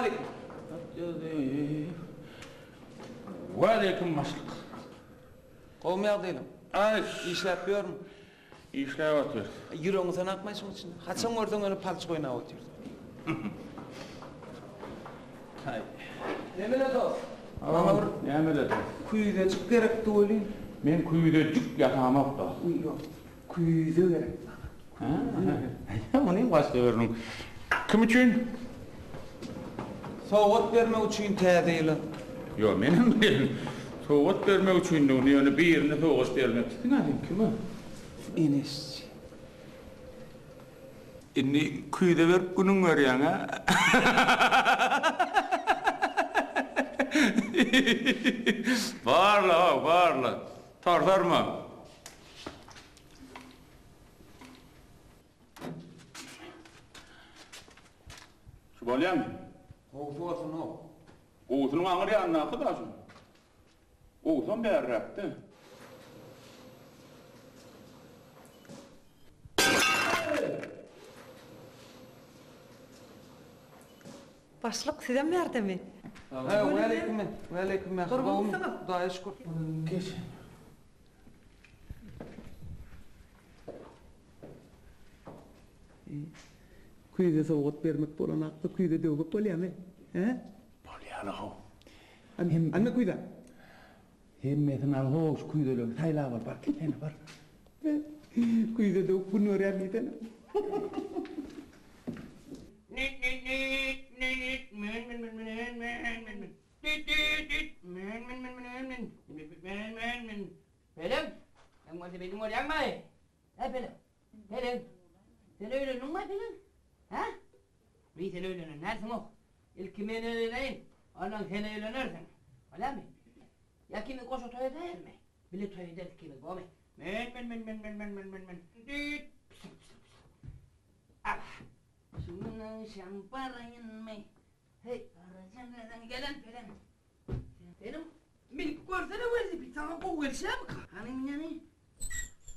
aleyküm. Ve aleyküm başlık. Kovmayak değilim. Ay, İşlep diyorum. işler atıyor. Yüreğinizden akmayışın için. Kaçan oradan öyle palçık oynağı atıyor. Hay. Ne böyle da? Ama ne amele de? Kuyuda çık gerek de olayım. Men kuyuda cuk yatamak da. Yok. Kuyuda gerek. Ha? Ya onu başka verin. Kim için? Soğut vermek için tədeyli. Yo, menim değil. Soğut vermek için de onu yani birine soğut vermek için. Ne kime? Enesçi. Inni kuyuda verip bunun var yani ha. Varla. Tartarma. Şu balya mı? Oğuz olsun o. Oğuz'un ağrı yanına arkadaşım. Oğuz'un berraktı. Başlık sizden mi yardım mi? Ve aleyküm. Durgun musunuz? Daha şükür. Geç. Kuyuda soğut vermek bolan aklı kuyuda dövüp bolyam he? Balyana ho. Anne kuyuda. Hemmetin al ho şu kuyuda tayla var bak ketene var. Kuyuda dövüp bunu öğrenmeyi dene. Pelem, yang mau benim orang mai. Pelem. Sen öyle numma Pelem? Ha? Bir sen öyle nersin o? İlk kimin öyle Anan sen öyle nersin? Öyle mi? Ya kimin koşu toya değil mi? Bile toya değil kimin bu mi? Men. Ah. Şunun şamparayın mı? Hey, arayacağım neden gelen Pelem. Benim minik görsene verdi bir tane bu verse mi? Hanım yani?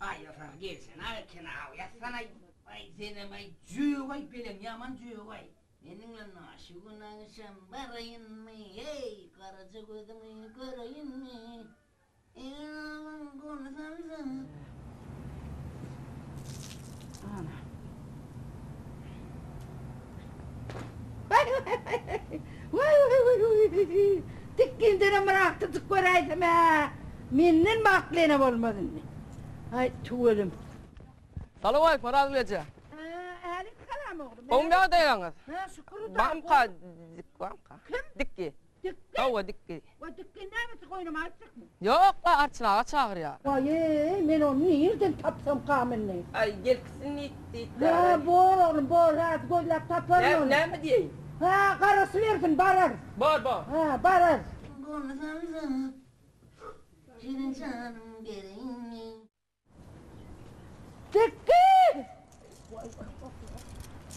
Ay yasar gelsen ay kenav yasana. Ay senem ay cüy vay Pelem yaman cüy vay. Benimle naşıkın akşam barayın mı? Hey, karaca gözümü göreyim mi? Yaman konuşamsın. Ana. Vay. Tikkinden meraklı tıkvaraydım ha. Menin baklığına olmadın mı? Ay tuğulum. Salam aleyküm, razı gece. Alik kalam oğlum. Oğlum ne adaylanız? Ha şükür da. Bamka, Kim? dikki. Dikki? Tava dikki. O dikkinden mi tıkoynum artık mı? Yok la arçına çağır ya. Vay men onu nereden tapsam kamilini? Ay gel kızın itti. Ha bor oğlum bor ha gözler tapar onu. Ne mi diyeyim? Ha karısı versin barar. Var. Ha barar. Konuşamsın. Senin canım gereğini. Dikki!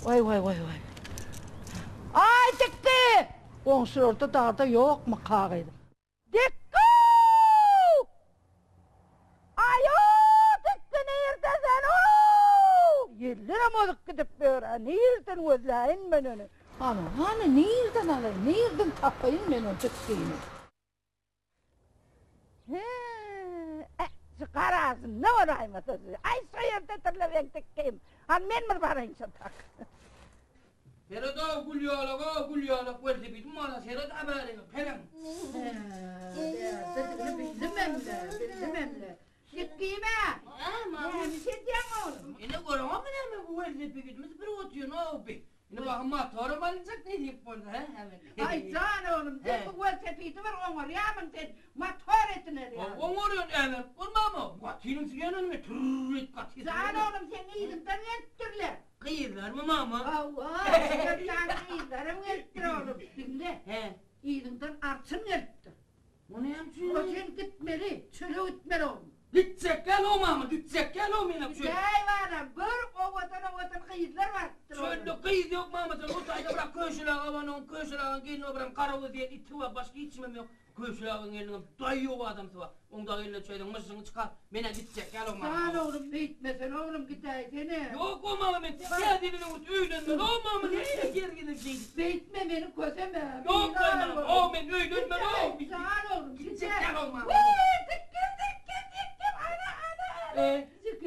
Vay. Ay Dikki! Onsul orta dağda yok mu kağıydı? Dikki! Ayo Dikki neredesin o? Yıllarım olduk gidip böyle nereden özleyin ben onu? Hani nereden alayım, nereden tapayım ben o Dikki'ni? Çıkar ağzını, ne orayım atası? Ay soyarda tırla ben Dikki'yim. Han men mi barayım satak? Serada gulyola verdi bir mala serada haberini Pelem. Bilmemle. Dikki'yime. Ne bir şey diyem oğlum. Yine göremem mi bu verdi bir gitmesi bir otuyor ne oldu? Yine bakın motorum alacak ne diyeyim burada ha? Evet. Ay can oğlum, sen bu gol sepeti var onlar yağmın sen motor etine diyor. Onların evet, olmaz mı? Katinin siyanın mı? Tırrrrt katinin. Can oğlum sen iyiden yettirler. Kıyırlar mı mama? Allah, sen iyiden yettir oğlum. Dinle. He. İyidinden artsın yetti. O ne yapıyor? O sen gitmeli, çölü gitmeli oğlum. Gidecek gel o mama, gidecek gel o benim şöyle. Gel var, bir o vatan kıyıtlar var. Şöyle Kıyız yok Mahmut'un o tayda bırak köşelağı var onun köşelağı gelin o bırak karalı diye iti var başka içmem yok. Köşelağın eline dayıyor o adam sıva. Onda eline çaydan mısırını çıkar. Bana gidecek gel o Mahmut. Sağ oğlum bitmesin oğlum gideydi. Yok o Mahmut. Ya dilini vurt öğlenme. O Mahmut neyle geri gidecek? Bitme beni közeme. Yok Mahmut. O ben öğlenme o. Sağ oğlum Gidecek gidecek. gel o Mahmut. Tıkkır ana.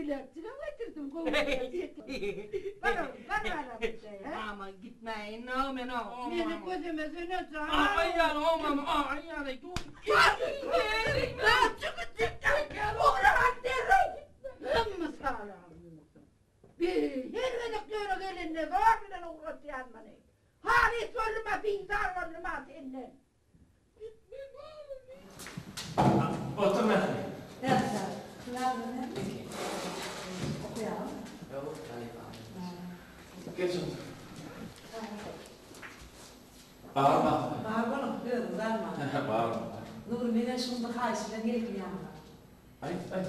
Çıkılar getirdim bana Ama gitmeyin no men o. beni közeme söyle sağ Ay ya o Mahmut. Ay ya dur. Hirvedik elinne zorla uğraşayan beni. Hali sorma pizar olma seninle. Otur ben. Geç otur. Bağırma. Bağırma, bağırma. Bağırma. Nur, menen şunda haýsylan gelýär. Ayt.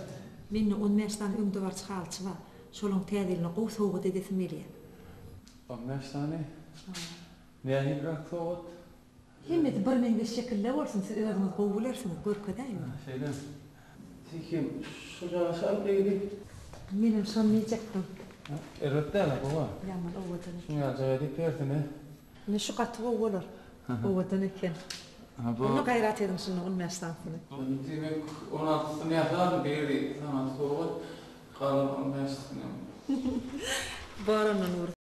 Meni 10 meşdan öňde bar çykalçy var. Şolun täzelini gow soğuk dedesim berýär. 15 tane. Ne hidrak soğut? Hemmet bir mende şekille bolsun, siz özüňiz gow bilersiňiz, görkezäými? Şeyden. Tekim şuraya şallaydı. Menem şonmaýjakdym. Erötte ala baba. Ýaman owatany. Şunu yazağa dikerdin he. Ne şu gaty gow bolar. Owatany eken. Ha bu. Onu gayrat edin şunu 10 meşdan. Demek 16'sını yazar biri sana soğut. Kalan 15'sini. Barana Nur.